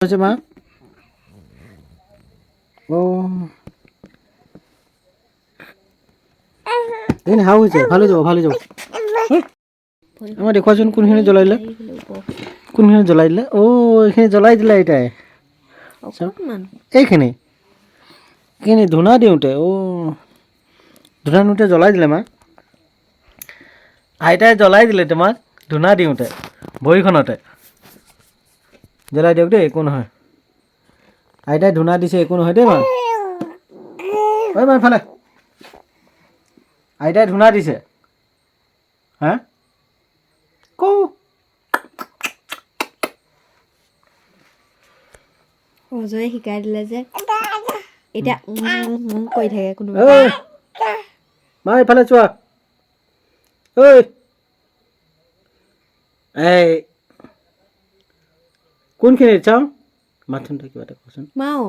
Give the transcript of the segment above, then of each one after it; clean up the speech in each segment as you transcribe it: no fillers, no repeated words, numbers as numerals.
হয়েছে মা ও এই হাউ হয়েছে ভালো যাও আমার দেখুন কোনখানে জ্বলাইলে কোনখানে জ্বলাইলে ও এখানে জ্বলাই দিলা এটাই এইখানে এইখানে ধূনা দিওঁতে ও ধূনা দিওঁতে জ্বলাই দিলে মা আইতাই জ্বলাই দিলে তোমাক ধূনা দিওঁতে ভৰিখনতে জ্বলাই দিয়ক দেই একো নহয় আইতাই ধূনা দিছে একো নহয় দেই মা ঐ মা ইফালে আইতাই ধূনা দিছে হা কো অজয়ে শিকাই দিলে যে এতিয়া কৈ থাকে কোনোবা ঐ মা ইফালে চোৱা ঐ এই কোনখিনিত চাওঁ মাথোন তই কিবা এটা কচোন মাও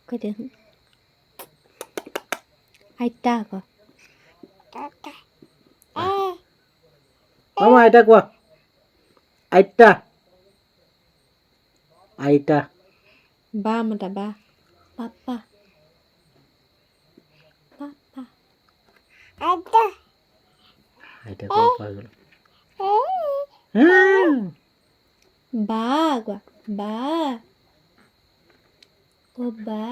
কৈ দে আইতা আকৌ মামা আইতা কোৱা আইতা আইতা বা মাতা বা পাপা পাপা আইতা কোৱা পাই গ'ল বা কোৱা বা অ বা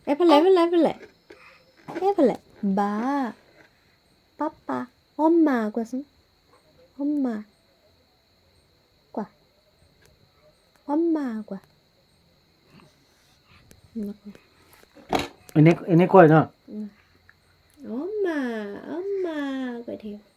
এইফালে বা পাপা অম্মা কোৱাচোন অম্মা কোৱা অম্মা কোৱা এনে কয় ন অম্মা অম্মা কৈ থাকিব